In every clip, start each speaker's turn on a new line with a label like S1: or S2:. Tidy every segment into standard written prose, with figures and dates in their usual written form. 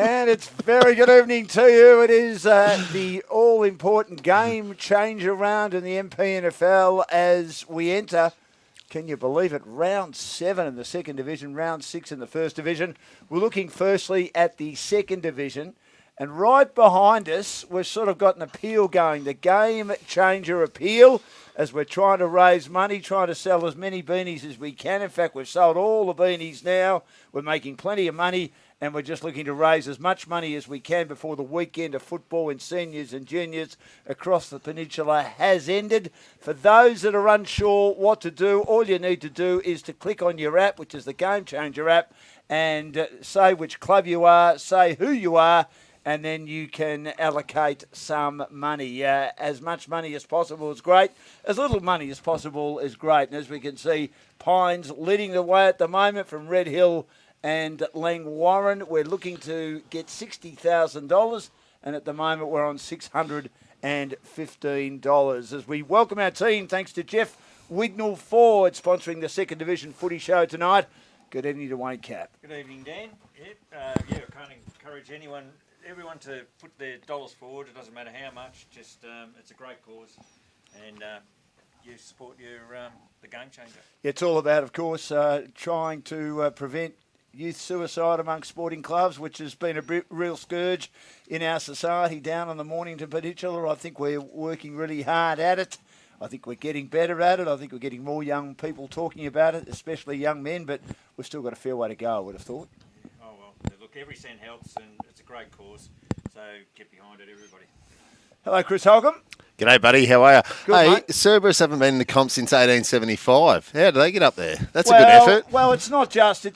S1: And it's very good evening to you. It is the all-important game changer round in the MPNFL as we enter, can you believe it, round 7 in the second division, round 6 in the first division. We're looking firstly at the second division. And right behind us, we've sort of got an appeal going, the game changer appeal, as we're trying to raise money, trying to sell as many beanies as we can. In fact, we've sold all the beanies now. We're making plenty of money. And we're just looking to raise as much money as we can before the weekend of football in seniors and juniors across the peninsula has ended. For those that are unsure what to do, all you need to do is to click on your app, which is the Game Changer app, and say which club you are, say who you are, and then you can allocate some money. As much money as possible is great. As little money as possible is great. And as we can see, Pines leading the way at the moment from Red Hill and Lang Warren. We're looking to get $60,000, and at the moment we're on $615. As we welcome our team, thanks to Jeff Wignall Ford sponsoring the second division footy show tonight. Good evening to Wayne Cap.
S2: Good evening, Dan. I can't encourage everyone to put their dollars forward. It doesn't matter how much. Just it's a great cause, and you support the game changer.
S1: It's all about, of course, trying to prevent youth suicide amongst sporting clubs, which has been a real scourge in our society down on the Mornington Peninsula. I think we're working really hard at it. I think we're getting better at it. I think we're getting more young people talking about it, especially young men, but we've still got a fair way to go, I would have thought.
S2: Oh, well, look, every cent helps, and it's a great cause, so get behind it, everybody.
S1: Hello, Chris Holcomb.
S3: G'day, buddy. How are you?
S1: Good,
S3: hey,
S1: mate.
S3: Cerberus haven't been in the comp since 1875. How did they get up there? That's a good effort.
S1: Well, it's not just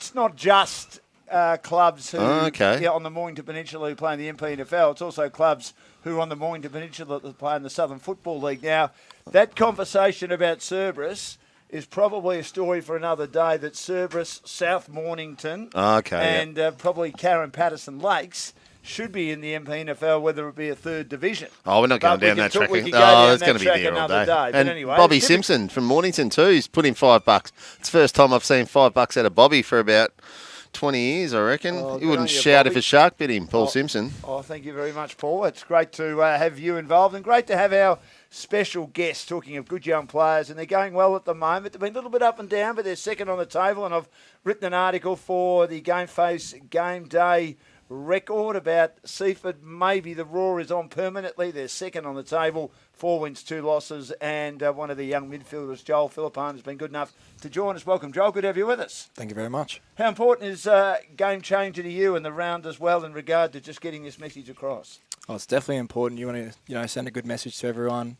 S1: clubs who
S3: okay.
S1: on the Mornington Peninsula who play in the MPNFL. It's also clubs who are on the Mornington Peninsula that play in the Southern Football League. Now, that conversation about Cerberus is probably a story for another day. That Cerberus, South Mornington, and probably Karen Patterson Lakes should be in the MPNFL, whether it be a third division.
S3: Oh, we're not going down that track.
S1: It's
S3: going to be there all day.
S1: But
S3: And
S1: anyway,
S3: Bobby Simpson from Mornington too, he's put in $5. It's the first time I've seen $5 out of Bobby for about 20 years, I reckon. He wouldn't shout if a shark bit him, Paul Simpson.
S1: Oh, thank you very much, Paul. It's great to have you involved, and great to have our special guests, talking of good young players, and they're going well at the moment. They've been a little bit up and down, but they're second on the table, and I've written an article for the GameFace Game Day record about Seaford. Maybe the roar is on permanently. They're second on the table, 4 wins, 2 losses, and one of the young midfielders, Joel Filippone, has been good enough to join us. Welcome, Joel. Good to have you with us.
S4: Thank you very much.
S1: How important is game changer to you and the round as well in regard to just getting this message across?
S4: Oh, it's definitely important. You want to, send a good message to everyone.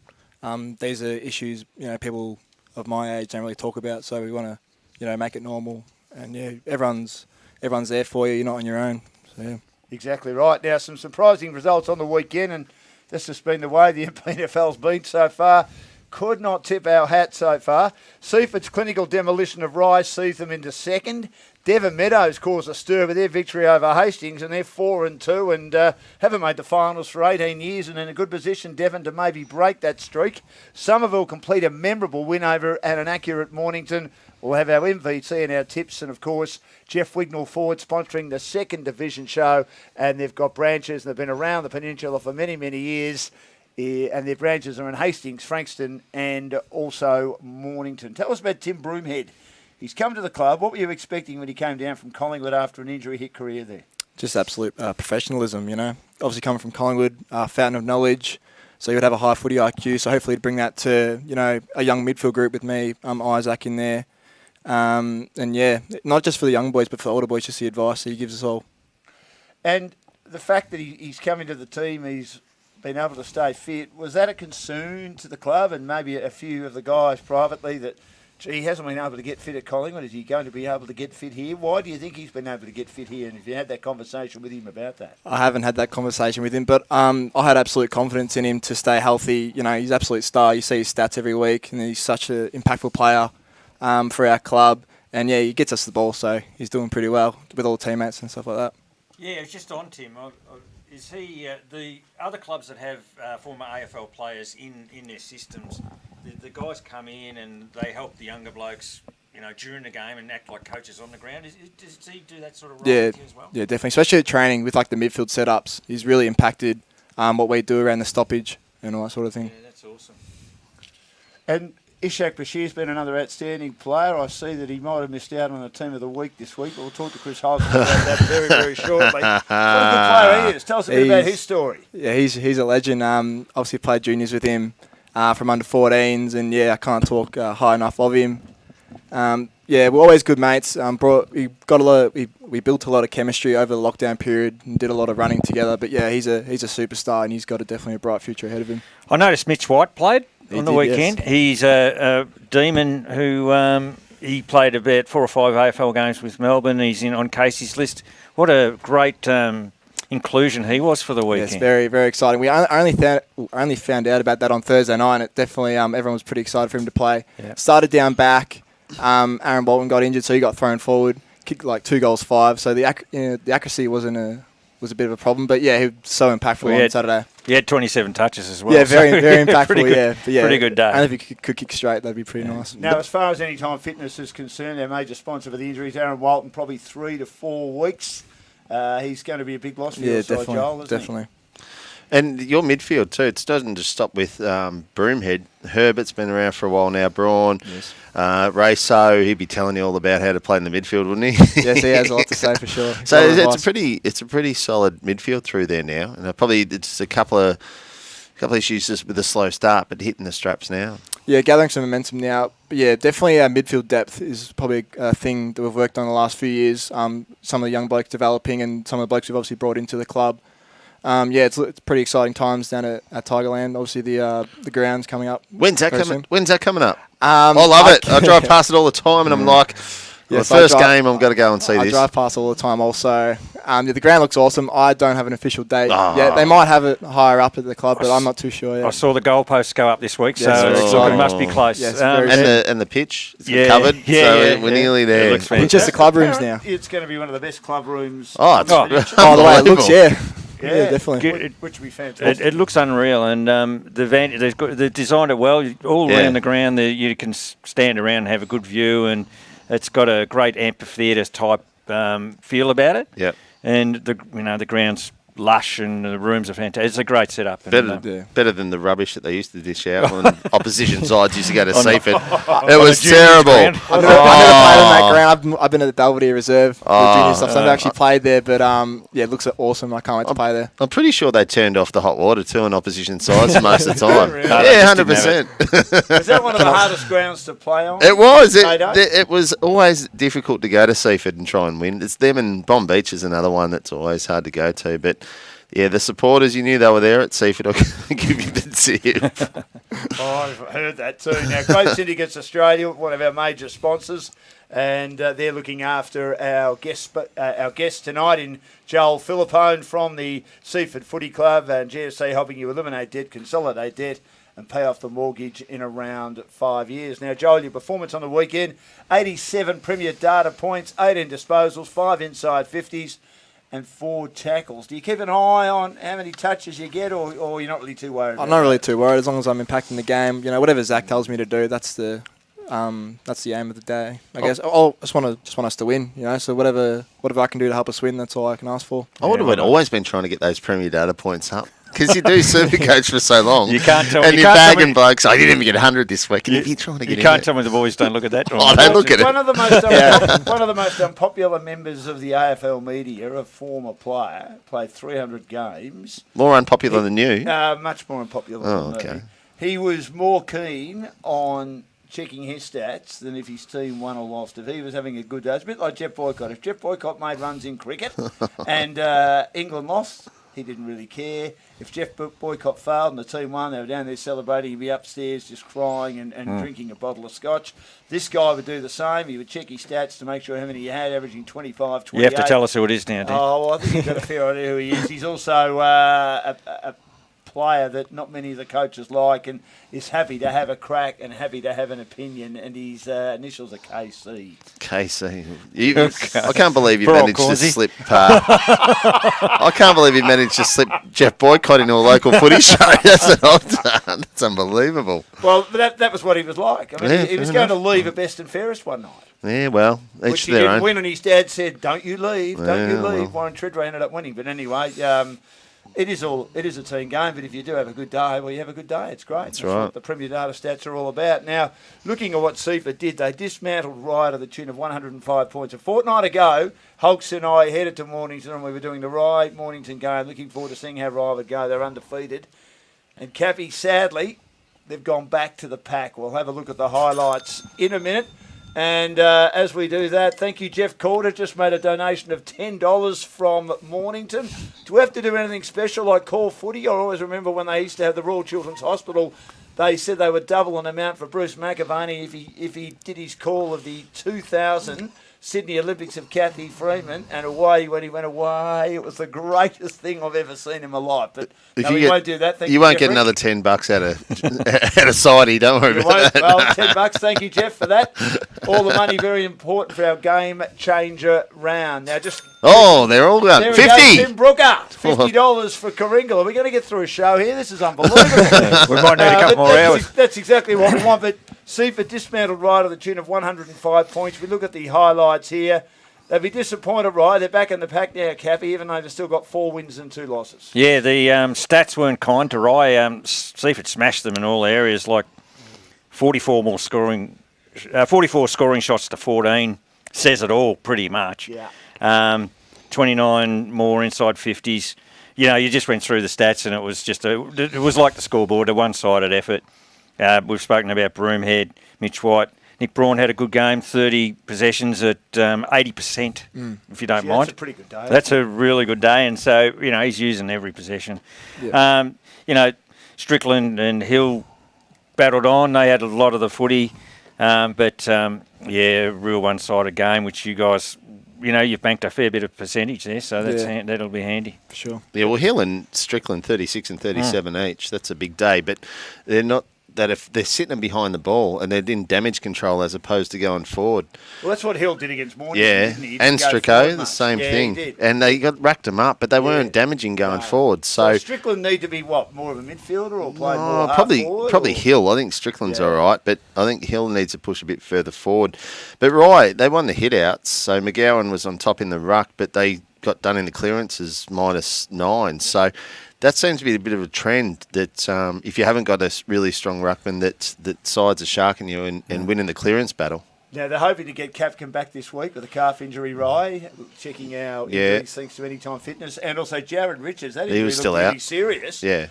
S4: These are issues, people of my age don't really talk about, so we want to, make it normal. And everyone's there for you. You're not on your own. So, yeah.
S1: Exactly right. Now, some surprising results on the weekend, and this has been the way the MPNFL's been so far. Could not tip our hat so far. Seaford's clinical demolition of Rise sees them into second. Devon Meadows caused a stir with their victory over Hastings, and they're 4-2 and haven't made the finals for 18 years, and in a good position, Devon, to maybe break that streak. Somerville complete a memorable win over at an accurate Mornington. We'll have our MVC and our tips, and of course, Jeff Wignall Ford sponsoring the second division show, and they've got branches, and they've been around the peninsula for many, many years. And their branches are in Hastings, Frankston, and also Mornington. Tell us about Tim Broomhead. He's come to the club. What were you expecting when he came down from Collingwood after an injury-hit career there?
S4: Just absolute professionalism, Obviously coming from Collingwood, fountain of knowledge, so he would have a high footy IQ. So hopefully he'd bring that to, a young midfield group with me, Isaac in there. Not just for the young boys, but for the older boys, just the advice that he gives us all.
S1: And the fact that he's come into the team, he's been able to stay fit, was that a concern to the club and maybe a few of the guys privately that, he hasn't been able to get fit at Collingwood? Is he going to be able to get fit here? Why do you think he's been able to get fit here? And if you had that conversation with him about that?
S4: I haven't had that conversation with him, but I had absolute confidence in him to stay healthy. He's an absolute star. You see his stats every week, and he's such an impactful player for our club. And, he gets us the ball, so he's doing pretty well with all the teammates and stuff like that.
S2: Yeah, it's just on Tim. Is he the other clubs that have former AFL players in their systems? The guys come in and they help the younger blokes during the game and act like coaches on the ground. Does he do that sort of role
S4: Yeah,
S2: with you as well?
S4: yeah, definitely. Especially at training with like the midfield setups, he's really impacted what we do around the stoppage and all that sort of thing.
S2: Yeah, that's awesome.
S1: And Ishak Bashir's been another outstanding player. I see that he might have missed out on the team of the week this week, but we'll talk to Chris Holmes about that very, very shortly. What a good player he is. Tell us a bit about his story.
S4: Yeah, he's a legend. Obviously played juniors with him from under 14s, and I can't talk high enough of him. We're always good mates. We built a lot of chemistry over the lockdown period and did a lot of running together. But he's a superstar, and he's got definitely a bright future ahead of him.
S2: I noticed Mitch White played on the weekend.
S4: Yes.
S2: He's a demon who he played about 4 or 5 AFL games with Melbourne. He's on Casey's list. What a great inclusion he was for the weekend.
S4: Yes, very, very exciting. We only found out about that on Thursday night, and it definitely everyone was pretty excited for him to play.
S2: Yeah.
S4: Started down back. Aaron Bolton got injured, so he got thrown forward. Kicked like 2 goals 5, so the accuracy was a bit of a problem. But he was so impactful on Saturday.
S2: He had 27 touches as well.
S4: Yeah, very, very impactful.
S2: Pretty good day.
S4: And if he could kick straight, that'd be pretty nice.
S1: Now, as far as Anytime Fitness is concerned, their major sponsor for the injuries, Aaron Walton, probably 3 to 4 weeks. He's going to be a big loss for your side, Joel, isn't
S3: he? And your midfield too. It doesn't just stop with Broomhead. Herbert's been around for a while now. Braun, Ray So, he'd be telling you all about how to play in the midfield, wouldn't he?
S4: Yes, he has a lot to say for sure.
S3: So it's a pretty solid midfield through there now, and probably it's a couple of issues just with a slow start, but hitting the straps now.
S4: Yeah, gathering some momentum now. But definitely our midfield depth is probably a thing that we've worked on the last few years. Some of the young blokes developing, and some of the blokes we've obviously brought into the club. It's pretty exciting times down at Tigerland. Obviously, the ground's coming up.
S3: When's that coming up?
S4: I
S3: love it. I drive past it all the time, and I'm like, the first game, I'm going to go and see this.
S4: I drive past all the time also. The ground looks awesome. I don't have an official date
S3: Oh.
S4: yet. They might have it higher up at the club, but I'm not too sure yet.
S2: I saw the goalposts go up this week,
S4: Yes,
S2: so it must be close.
S4: Yes,
S3: and the pitch is covered, so we're nearly there.
S2: It looks fantastic.
S4: It's just the club rooms now.
S1: It's going to be one of the best club rooms.
S3: Oh,
S4: The way it looks, yeah, definitely.
S1: Which would be fantastic.
S2: It looks unreal, and they've designed it well. All around the ground, you can stand around and have a good view, and it's got a great amphitheatre type feel about it.
S3: Yep.
S2: And the ground's lush and the rooms are fantastic. It's a great setup.
S3: Better than the rubbish that they used to dish out when opposition sides used to go to Seaford. It was terrible.
S4: I've never played on that ground. I've been at the Belvedere Reserve for junior stuff, so I've never actually played there. But it looks awesome. I can't wait to play there.
S3: I'm pretty sure they turned off the hot water too on opposition sides most of the time.
S1: Really?
S3: Yeah, 100%.
S1: Is that one of the hardest grounds to play on?
S3: It was. It was always difficult to go to Seaford and try and win. It's them, and Bomb Beach is another one that's always hard to go to. But yeah, the supporters, you knew they were there at Seaford. I'll give you the tip.
S1: I've heard that too. Now, Great Syndicates Australia, one of our major sponsors, and they're looking after our guest tonight in Joel Filippone from the Seaford Footy Club, and GFC helping you eliminate debt, consolidate debt, and pay off the mortgage in around 5 years. Now, Joel, your performance on the weekend, 87 Premier data points, 18 disposals, 5 inside 50s, and 4 tackles. Do you keep an eye on how many touches you get, or you're not really too worried?
S4: I'm not really too worried as long as I'm impacting the game. Whatever Zach tells me to do, that's the aim of the day. I guess. I just want us to win. So whatever I can do to help us win, that's all I can ask for.
S3: I would have always been trying to get those Premier data points up. Because you do super coach for so long.
S2: You can't tell
S3: and you're bagging blokes. I didn't even get 100 this week. And you're trying to get
S2: You can't tell me the boys don't look at that.
S3: They look at it.
S1: One of the most unpopular members of the AFL media, a former player, played 300 games.
S3: More unpopular than you.
S1: Much more unpopular than me. He was more keen on checking his stats than if his team won or lost. If he was having a good day, it's a bit like Jeff Boycott. If Jeff Boycott made runs in cricket and England lost, he didn't really care. If Jeff Boycott failed and the team won, they were down there celebrating. He'd be upstairs just crying and drinking a bottle of scotch. This guy would do the same. He would check his stats to make sure how many he had, averaging 25, 28.
S2: You have to tell us who it is now, Dan.
S1: Oh, well, I think you've got a fair idea who he is. He's also a player that not many of the coaches like, and is happy to have a crack and happy to have an opinion, and his initials are KC.
S3: KC. I can't believe you managed to slip. I can't believe you managed to slip Jeff Boycott into a local footy show. That's what I've done. That's unbelievable.
S1: Well, that was what he was like. I mean,
S3: Yeah,
S1: he was
S3: fair
S1: going to leave at best and fairest one night.
S3: Yeah, well,
S1: Which
S3: each
S1: he
S3: their
S1: didn't
S3: own.
S1: win, and his dad said, "Don't you leave, don't you
S3: Yeah,
S1: leave."
S3: well.
S1: Warren Treadway ended up winning, but anyway, it is a team game. But if you do have a good day, well, you have a good day. It's great. That's
S3: right.
S1: what the Premier Data stats are all about. Now, looking at what Seaford did, they dismantled Rye to the tune of 105 points. A fortnight ago, Hulks and I headed to Mornington, and we were doing the Rye Mornington game. Looking forward to seeing how Rye would go. They're undefeated, and Cappy, sadly, they've gone back to the pack. We'll have a look at the highlights in a minute. And as we do that, thank you, Jeff Corder. Just made a donation of $10 from Mornington. Do we have to do anything special like call footy? I always remember when they used to have the Royal Children's Hospital, they said they would double an amount for Bruce McAvaney if he did his call of the 2000 Sydney Olympics of Kathy Freeman, and away when he went away, it was the greatest thing I've ever seen in my life. But
S3: If
S1: no,
S3: you
S1: we
S3: get-
S1: won't do that. Thank
S3: You won't
S1: Jeffrey.
S3: get another $10 out of Sidey, don't worry
S1: You
S3: about
S1: won't.
S3: that.
S1: Well, $10. Thank you, Jeff, for that. All the money very important for our game changer round. Now, just
S3: Oh, they're all gone.
S1: there we
S3: 50.
S1: go. Tim Brooker, $50 for Coringal. Are we going to get through a show here? This is unbelievable.
S2: We might need a couple
S1: but
S2: more
S1: that's,
S2: hours.
S1: That's exactly what we want. But Seaford dismantled right to the tune of 105 points. We look at the highlights here. They'd be disappointed, right? They're back in the pack now, Cappy, even though they've still got 4 wins and 2 losses.
S2: Yeah, the stats weren't kind to Rye. Seaford smashed them in all areas, like 44 scoring shots to 14 says it all, pretty much.
S1: Yeah.
S2: 29 more inside 50s. You know, you just went through the stats, and it was just it was like the scoreboard, a one-sided effort. We've spoken about Broomhead, Mitch White. Nick Braun had a good game, 30 possessions at 80%, if you don't
S1: Gee,
S2: mind.
S1: that's a pretty good day.
S2: That's a really good day, and so, you know, he's using every possession.
S4: Yeah.
S2: You know, Strickland and Hill battled on. They had a lot of the footy, yeah, real one-sided game, which you guys, you know, you've banked a fair bit of percentage there, so that's that'll be handy.
S4: For sure.
S3: Yeah, well, Hill and Strickland, 36 and 37 each. That's a big day, but they're not. That if they're sitting behind the ball and they're in damage control as opposed to going forward.
S1: Well, that's what Hill did against Mornington,
S3: Yeah,
S1: didn't he? He
S3: and
S1: didn't go
S3: Stricko,
S1: forward
S3: the
S1: much.
S3: same
S1: Yeah,
S3: thing.
S1: He did.
S3: And they racked them up, but they weren't damaging going forward. So
S1: Strickland need to be what, more of a midfielder or play more half
S3: probably
S1: forward, or?
S3: Hill. I think Strickland's
S1: Yeah.
S3: all right, but I think Hill needs to push a bit further forward. But right, they won the hit-outs, so McGowan was on top in the ruck, but they got done in the clearances -9. So that seems to be a bit of a trend that if you haven't got a really strong ruckman, that sides are sharking you and winning the clearance battle.
S1: Now, they're hoping to get Capcom back this week with a calf injury, Rye, checking our injuries thanks to Anytime Fitness, and also Jared Richards. That injury
S3: was still
S1: looked really
S3: out.
S1: serious.
S3: Yeah.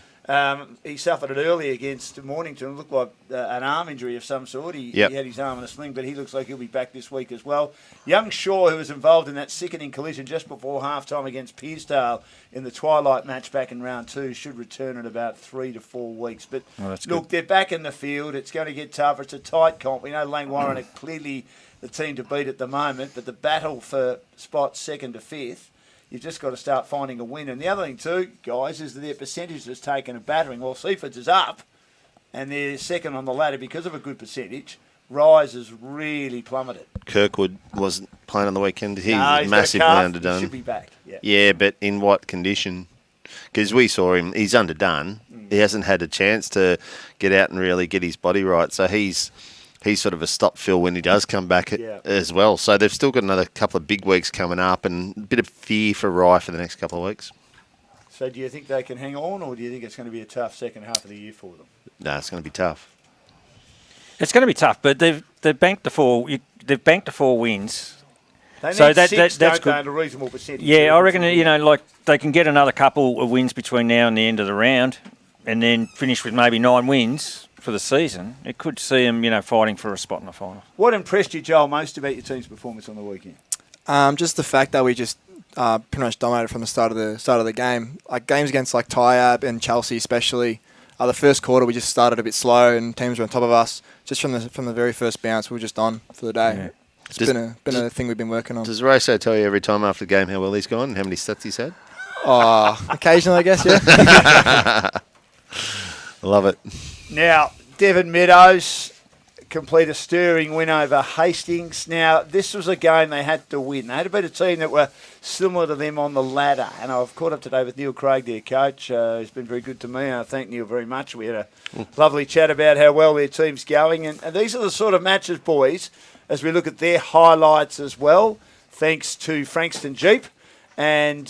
S1: He suffered it early against Mornington. It looked like an arm injury of some sort. He had his arm in a sling, but he looks like he'll be back this week as well. Young Shaw, who was involved in that sickening collision just before halftime against Pearsdale in the twilight match back in round 2, should return in about 3 to 4 weeks. But look, they're back in the field. It's going to get tougher. It's a tight comp. We know Lang Warren are clearly the team to beat at the moment, but the battle for spots 2nd to 5th, you've just got to start finding a win. And the other thing too, guys, is that their percentage has taken a battering. Well, Seaford's is up, and they're second on the ladder because of a good percentage. Rise has really plummeted.
S3: Kirkwood wasn't playing on the weekend. He
S1: No,
S3: was
S1: he's got a
S3: massively
S1: calf.
S3: underdone.
S1: He should be back. Yeah.
S3: Yeah, but in what condition? Because we saw him, he's underdone. He hasn't had a chance to get out and really get his body right. So he's sort of a stop fill when he does come back as well. So they've still got another couple of big weeks coming up and a bit of fear for Rye for the next couple of weeks.
S1: So do you think they can hang on, or do you think it's going to be a tough second half of the year for them?
S3: No, it's going to be tough.
S2: It's going to be tough, but they've banked the 4 wins.
S1: They need
S2: So
S1: 6,
S2: that's
S1: don't
S2: good.
S1: they, at a reasonable percentage.
S2: Yeah, I reckon, you know, like they can get another couple of wins between now and the end of the round, and then finish with maybe 9 wins for the season. It could see them, you know, fighting for a spot in the final.
S1: What impressed you, Joel, most about your team's performance on the weekend?
S4: Just the fact that we just pretty much dominated from the start of the game. Like games against like Tyab and Chelsea especially. The first quarter we just started a bit slow and teams were on top of us. Just from the very first bounce, we were just on for the day.
S2: Yeah.
S4: It's been a thing we've been working on.
S3: Does Raso tell you every time after the game how well he's gone and how many stats he's had?
S4: Occasionally, I guess, yeah.
S3: Love it.
S1: Now, Devon Meadows complete a stirring win over Hastings. Now, this was a game they had to win. They had to beat a team that were similar to them on the ladder. And I've caught up today with Neil Craig, their coach. He's been very good to me, and I thank Neil very much. We had a lovely chat about how well their team's going. And these are the sort of matches, boys, as we look at their highlights as well, thanks to Frankston Jeep. And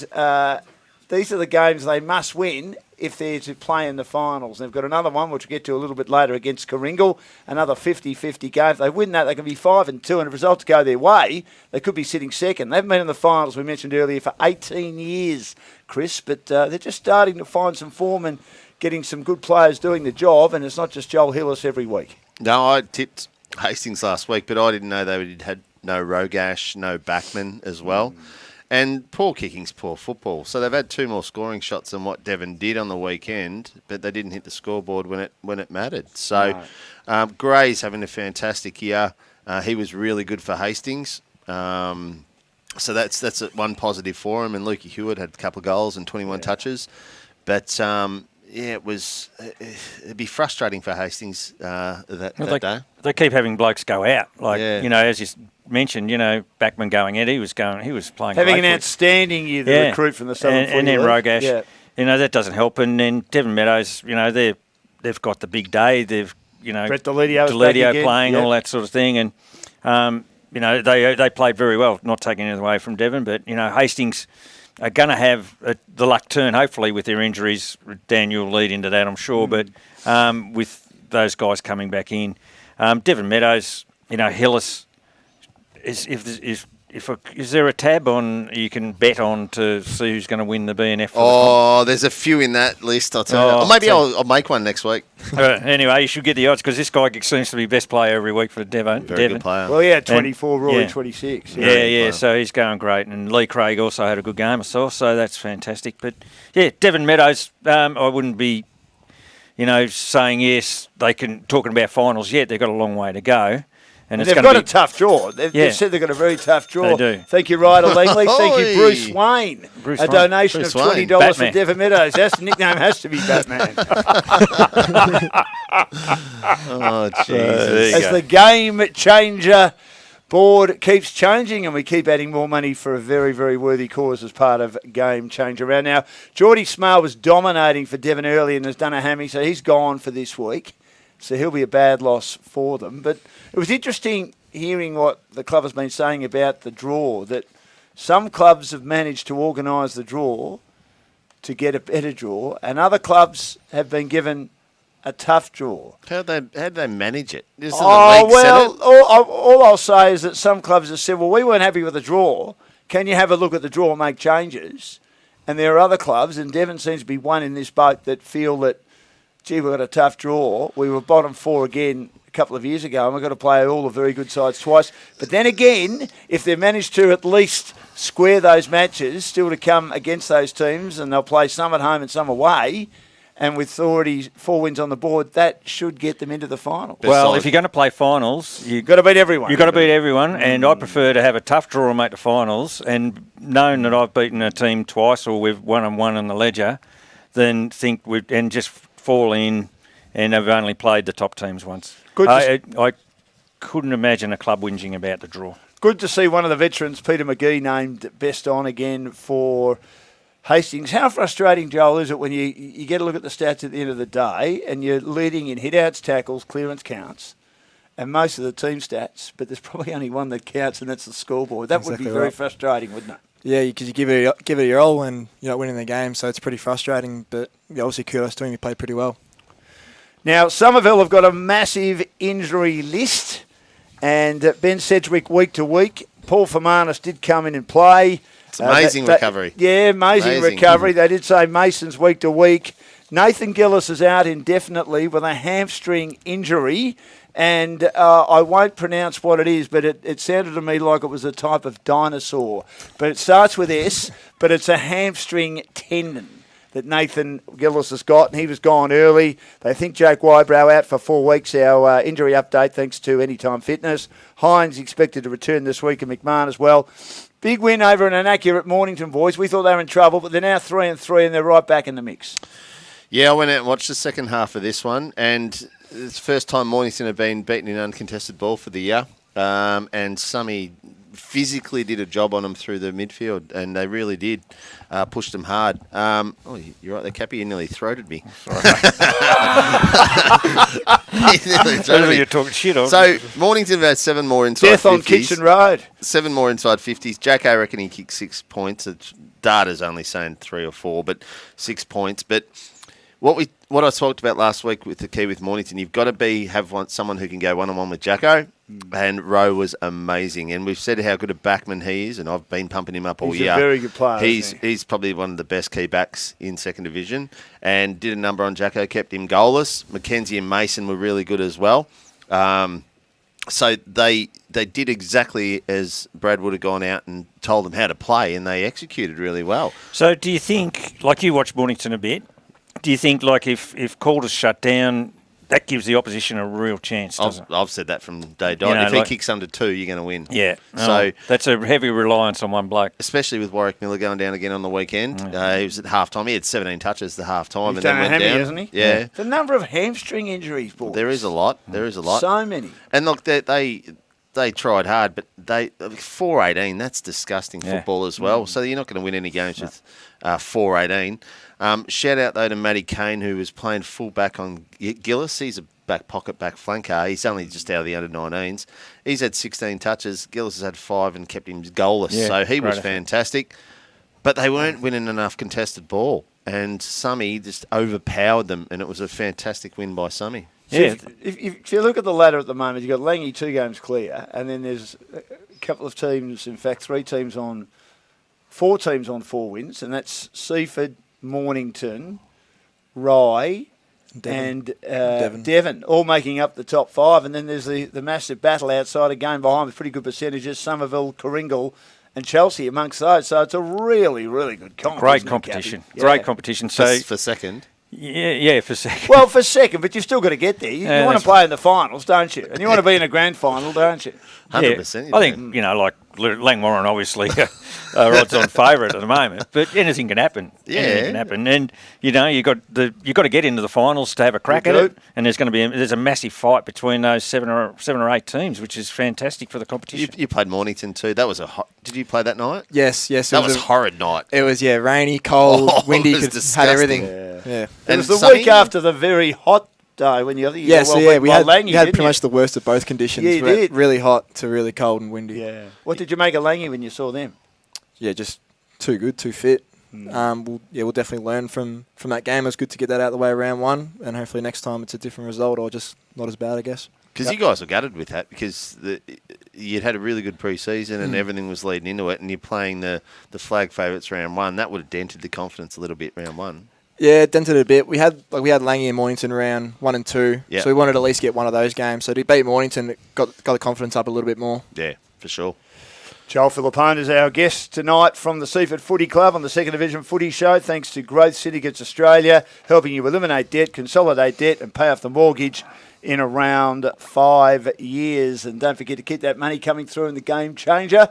S1: these are the games they must win if they're to play in the finals. They've got another one, which we'll get to a little bit later, against Coringal. Another 50-50 game. If they win that, they can be 5-2, and if results go their way, they could be sitting second. They haven't been in the finals, we mentioned earlier, for 18 years, Chris, but they're just starting to find some form and getting some good players doing the job, and it's not just Joel Hillis every week.
S3: No, I tipped Hastings last week, but I didn't know they had no Rogash, no Backman as well. And poor kicking's poor football. So they've had 2 more scoring shots than what Devon did on the weekend, but they didn't hit the scoreboard when it mattered. So Gray's having a fantastic year. He was really good for Hastings. So that's one positive for him. And Lukey Hewitt had a couple of goals and 21 touches. But it'd be frustrating for Hastings that day.
S2: They keep having blokes go out. As you mentioned, Backman going out, he was playing
S1: having
S2: great
S1: an outstanding year, the recruit from the Southern Footy
S2: and then
S1: League.
S2: Rogash, that doesn't help. And then Devon Meadows, they've got the big day. They've
S1: Brett Deledio
S2: playing, all that sort of thing, and they played very well, not taking it away from Devon, but Hastings are going to have the luck turn, hopefully, with their injuries. Daniel will lead into that, I'm sure, but with those guys coming back in. Devon Meadows, Hillis, is there a tab on you can bet on to see who's going to win the BNF?
S3: Oh, there's a few in that list, I'll tell you. Or maybe I'll make one next week.
S2: Anyway, you should get the odds because this guy seems to be best player every week for Devon.
S3: Very good player.
S1: Well, yeah, 24, Rory 26.
S2: So he's going great. And Lee Craig also had a good game, I saw, so that's fantastic. But, Devon Meadows, I wouldn't be, saying yes, they can, talking about finals yet. They've got a long way to go. And
S1: they've got a tough draw. They've said they've got a very tough draw.
S2: They do.
S1: Thank you, Ryder Langley. Thank you, Bruce Wayne. A donation of $20 for Devon Meadows. That's the nickname has to be Batman.
S3: Oh, Jesus.
S1: As the game changer board keeps changing and we keep adding more money for a very, very worthy cause as part of Game Changer Round. Now, Geordie Smale was dominating for Devon early and has done a hammy, so he's gone for this week. So he'll be a bad loss for them. But it was interesting hearing what the club has been saying about the draw, that some clubs have managed to organise the draw to get a better draw, and other clubs have been given a tough draw.
S3: How'd they manage it?
S1: All I'll say is that some clubs have said, well, we weren't happy with the draw. Can you have a look at the draw and make changes? And there are other clubs, and Devon seems to be one in this boat, that feel that, gee, we've got a tough draw. We were bottom 4 again a couple of years ago, and we've got to play all the very good sides twice. But then again, if they manage to at least square those matches, still to come against those teams, and they'll play some at home and some away, and with already 4 wins on the board, that should get them into the final.
S2: Well, if you're going to play finals,
S1: you've got to beat everyone.
S2: You've got to beat everyone, and I prefer to have a tough draw and make the finals, and knowing that I've beaten a team twice or we've won and won in the ledger, than think and just fall in, and they've only played the top teams once. I couldn't imagine a club whinging about the draw.
S1: Good to see one of the veterans, Peter Mcgee, named best on again for Hastings. How frustrating, Joel, is it when you get a look at the stats at the end of the day and you're leading in hit-outs, tackles, clearance counts, and most of the team stats, but there's probably only one that counts, and that's the scoreboard. That would be very frustrating, wouldn't it?
S4: Yeah, because you give it your all when you're not winning the game, so it's pretty frustrating. But obviously, kudos to him. He played pretty well.
S1: Now, Somerville have got a massive injury list, and Ben Sedgwick week to week. Paul Fermanis did come in and play.
S3: It's amazing recovery.
S1: Amazing recovery. They did say Mason's week to week. Nathan Gillis is out indefinitely with a hamstring injury. And I won't pronounce what it is, but it sounded to me like it was a type of dinosaur. But it starts with S, but it's a hamstring tendon that Nathan Gillis has got, and he was gone early. They think Jake Wybrow out for 4 weeks. Our injury update, thanks to Anytime Fitness. Hines expected to return this week, and McMahon as well. Big win over an inaccurate Mornington, boys. We thought they were in trouble, but they're now 3-3, and they're right back in the mix.
S3: Yeah, I went out and watched the second half of this one, and it's the first time Mornington have been beaten in uncontested ball for the year. And Summy physically did a job on them through the midfield, and they really did push them hard. You're right there, Cappy. You nearly throated me.
S2: You're talking shit on.
S3: So Mornington have had 7 more inside
S1: Death
S3: 50s.
S1: on Kitchen Road.
S3: 7 more inside 50s. Jack, I reckon he kicked 6 points. Data's only saying 3 or 4, but 6 points. But what I talked about last week with the key with Mornington, you've got to have someone who can go one-on-one with Jacko, and Rowe was amazing. And we've said how good a backman he is, and I've been pumping him up all year.
S1: He's a very good player.
S3: He's probably one of the best key backs in second division, and did a number on Jacko, kept him goalless. Mackenzie and Mason were really good as well. So they did exactly as Brad would have gone out and told them how to play, and they executed really well.
S2: So do you think, like you watch Mornington a bit, do you think like if Calder's shut down, that gives the opposition a real chance, doesn't it?
S3: I've said that from day dot. If he kicks under 2, you're going to win.
S2: Yeah.
S3: So
S2: that's a heavy reliance on one bloke.
S3: Especially with Warwick Miller going down again on the weekend. He was at half-time. He had 17 touches at half-time.
S1: He's
S3: and then
S1: done a
S3: went
S1: hammy,
S3: down.
S1: hasn't he?
S3: Yeah.
S1: The number of hamstring injuries, boys.
S3: There is a lot.
S1: So many.
S3: And look, they tried hard, but 4-18, that's disgusting football as well. So you're not going to win any games with 4-18. Shout out, though, to Matty Kane, who was playing full-back on Gillis. He's a back flanker. He's only just out of the under-19s. He's had 16 touches. Gillis has had 5 and kept him goalless.
S2: Yeah,
S3: so he was fantastic. But they weren't winning enough contested ball. And Summy just overpowered them, and it was a fantastic win by Summy.
S1: Yeah. So if you look at the ladder at the moment, you've got Langy 2 games clear, and then there's a couple of teams, in fact, 4 teams on 4 wins, and that's Seaford, Mornington, Rye, and Devon, all making up the top 5. And then there's the massive battle outside a game behind with pretty good percentages, Somerville, Coringal, and Chelsea amongst those. So it's a really, really good competition.
S2: Great competition. Great competition. So
S3: For second.
S2: Yeah, for second.
S1: Well, for second, but you've still got to get there. You want to play in the finals, don't you? And you want to be in a grand final, don't you?
S3: 100%.
S2: I think, like Langwarren obviously are odds-on favourite at the moment, but anything can happen.
S3: Yeah.
S2: Anything can happen. And, you got to get into the finals to have a crack at it, and there's a massive fight between those 7 or 8 teams, which is fantastic for the competition.
S3: You played Mornington too. That was did you play that night?
S4: Yes.
S3: That was a horrid night.
S4: It was, rainy, cold, windy,
S3: disgusting.
S4: had everything.
S1: Yeah.
S3: And
S1: It was the
S3: sunny.
S1: week after the very hot day when you
S4: We had
S1: Langy,
S4: pretty much the worst of both conditions.
S1: Yeah, you
S4: We had
S1: did.
S4: really hot to really cold and windy.
S1: Yeah. What did you make of Langy when you saw them?
S4: Yeah, just too good, too fit. We'll definitely learn from that game. It was good to get that out of the way around 1, and hopefully next time it's a different result or just not as bad, I guess.
S3: Because you guys were gutted with that because you'd had a really good pre-season and everything was leading into it, and you're playing the flag favourites round 1. That would have dented the confidence a little bit round 1.
S4: Yeah, it dented it a bit. We had Langy and Mornington round 1 and 2, so we wanted to at least get one of those games. So to beat Mornington, it got the confidence up a little bit more.
S3: Yeah, for sure.
S1: Joel Filippone is our guest tonight from the Seaford Footy Club on the Second Division Footy Show, thanks to Growth Syndicates Australia, helping you eliminate debt, consolidate debt and pay off the mortgage in around 5 years. And don't forget to keep that money coming through in the Game Changer.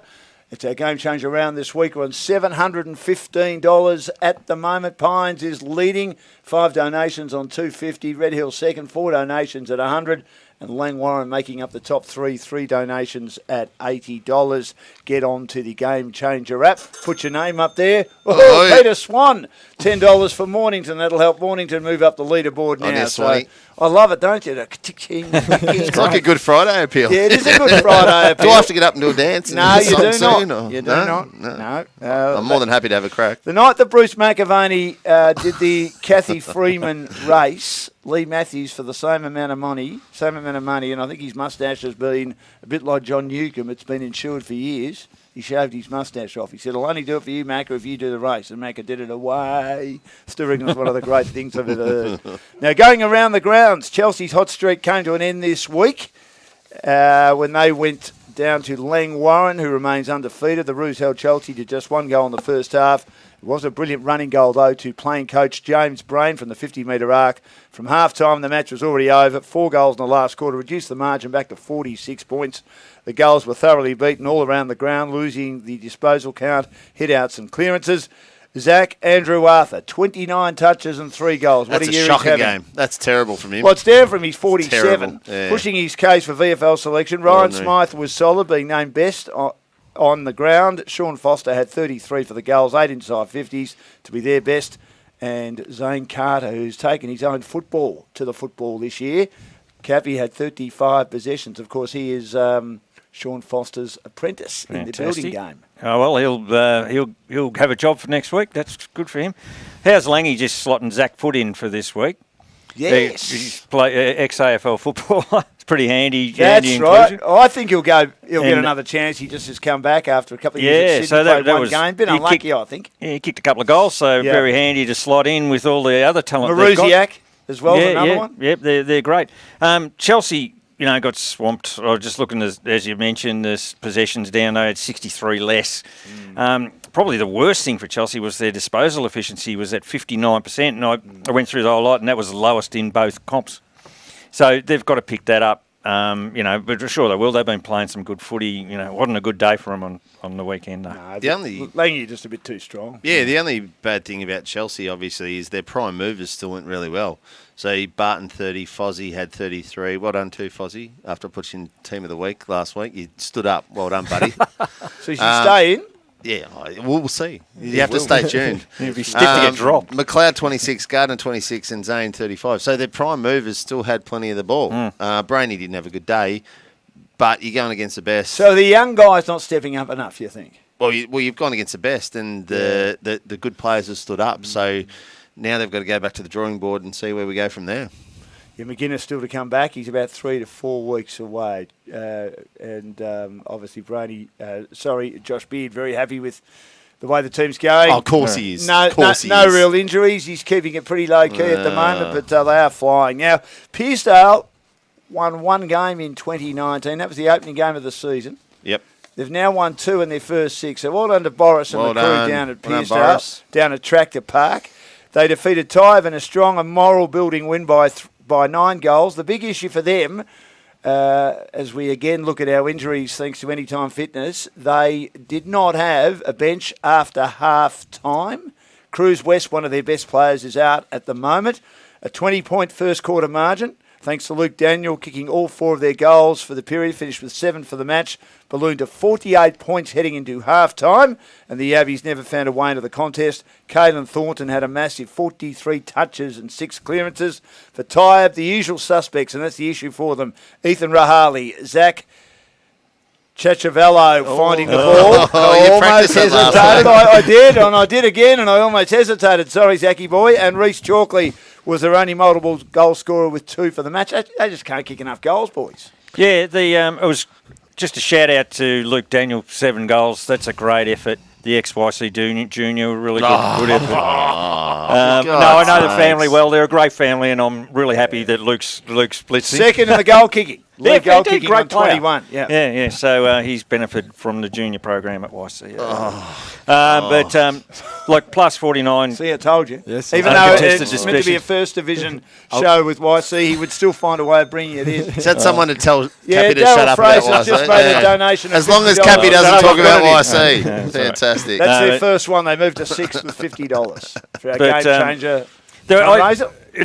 S1: It's our Game Changer round this week. We're on $715 at the moment. Pines is leading. 5 donations on $250. Red Hill second. 4 donations at $100. And Langwarren making up the top 3 donations at $80. Get on to the Game Changer app. Put your name up there. Oh, Peter Swan, $10 for Mornington. That'll help Mornington move up the leaderboard now.
S3: yes, Swanee.
S1: I love it, don't you?
S3: It's like a Good Friday appeal.
S1: Yeah, it is a Good Friday appeal.
S3: Do I have to get up and do a dance?
S1: No, you do
S3: soon,
S1: not.
S3: or?
S1: You do not. No.
S3: I'm more than happy to have a crack.
S1: The night that Bruce McAvaney did the Kathy Freeman race, Lee Matthews for the same amount of money, and I think his moustache has been a bit like John Newcomb. It's been insured for years. He shaved his moustache off. He said, I'll only do it for you, Macca, if you do the race. And Macca did it away. Still reckon it's one of the great things I've ever heard. Now, going around the grounds, Chelsea's hot streak came to an end this week when they went down to Langwarren, who remains undefeated. The Roos held Chelsea to just 1 goal in the first half. It was a brilliant running goal, though, to playing coach James Brain from the 50-metre arc. From half-time, the match was already over. 4 goals in the last quarter, reduced the margin back to 46 points. The goals were thoroughly beaten all around the ground, losing the disposal count, hit-outs and clearances. Zach, Andrew Arthur, 29 touches and 3 goals. What
S3: That's
S1: a
S3: a
S1: year
S3: shocking
S1: he's having.
S3: game. That's terrible from him.
S1: Well, it's down from his 47,
S3: Terrible, yeah.
S1: pushing his case for VFL selection. Ryan Smythe was solid, being named best on the ground. Sean Foster had 33 for the goals, 8 inside 50s to be their best. And Zane Carter, who's taken his own football to the football this year. Cappy had 35 possessions. Of course, he is Sean Foster's apprentice in the building game.
S2: Oh well, he'll have a job for next week. That's good for him. How's Langy just slotting Zach Foot in for this week?
S1: Yes,
S2: He's ex-AFL footballer. It's pretty handy.
S1: That's
S2: handy
S1: right.
S2: inclusion.
S1: I think he'll get another chance. He just has come back after a couple of years at Sydney.
S2: So that
S1: played one
S2: was
S1: game. Been unlucky, I think.
S2: Yeah, he kicked a couple of goals, so very handy to slot in with all the other talent.
S1: Marusiak as well, another one.
S2: Yep, they're great. Chelsea, got swamped. I was just looking, as you mentioned, the possessions down. They had 63 less. Probably the worst thing for Chelsea was their disposal efficiency was at 59%, and I went through the whole lot, and that was the lowest in both comps. So they've got to pick that up, but sure they will. They've been playing some good footy. Wasn't a good day for them on the weekend, though.
S1: No, Langy just a bit too strong.
S3: Yeah, the only bad thing about Chelsea, obviously, is their prime movers still went really well. So Barton 30, Fozzie had 33. Well done too, Fozzie. After I put you in Team of the Week last week, you stood up. Well done, buddy.
S1: So you should stay in.
S3: Yeah, we'll see. You have to stay tuned.
S2: It'd be stiff to get dropped.
S3: McLeod 26, Gardner 26, and Zane 35. So their prime movers still had plenty of the ball. Brainy didn't have a good day, but you're going against the best.
S1: So the young guy's not stepping up enough, you think?
S3: Well, you've gone against the best, and the good players have stood up. So now they've got to go back to the drawing board and see where we go from there.
S1: Yeah, McGinnis still to come back. He's about 3 to 4 weeks away. Obviously, Josh Beard, very happy with the way the team's going.
S3: Oh, of course he is.
S1: No real injuries. He's keeping it pretty low-key at the moment, but they are flying. Now, Pearsdale won 1 game in 2019. That was the opening game of the season.
S3: Yep.
S1: They've now won 2 in their first 6. So well done to Boris and the crew down at Pearsdale, down at Tractor Park. They defeated Tyve in a strong and moral-building win by 9 goals. The big issue for them, as we again look at our injuries thanks to Anytime Fitness, they did not have a bench after half-time. Cruz West, one of their best players, is out at the moment. A 20-point first-quarter margin, thanks to Luke Daniel kicking all 4 of their goals for the period, finished with 7 for the match, ballooned to 48 points heading into half-time, and the Yabbies never found a way into the contest. Caelan Thornton had a massive 43 touches and 6 clearances. For Tyab, the usual suspects, and that's the issue for them, Ethan Rahali, Zach Chachavello finding the ball. I almost hesitated. I did again, and I almost hesitated. Sorry, Zachy boy. And Reece Chalkley was their only multiple goal scorer with 2 for the match. They just can't kick enough goals, boys.
S2: Yeah, it was just a shout out to Luke Daniel, 7 goals. That's a great effort. The XYC Junior, really good effort. I know the family well. They're a great family, and I'm really happy that Luke's blitzing.
S1: Second in the goal kicking.
S2: Lead
S1: goal kicking on 21.
S2: Yeah. So he's benefited from the junior program at YC. But plus 49.
S1: See, I told you.
S4: Yes,
S1: even though it's meant to be a first division show with YC, he would still find a way of bringing it in.
S3: Is that someone to tell Cappy to shut up
S1: Fraser
S3: about YC?
S1: just made a donation.
S3: As long as Cappy doesn't talk about YC. Fantastic.
S1: That's their first one. They moved to 6 with $50 for our game changer.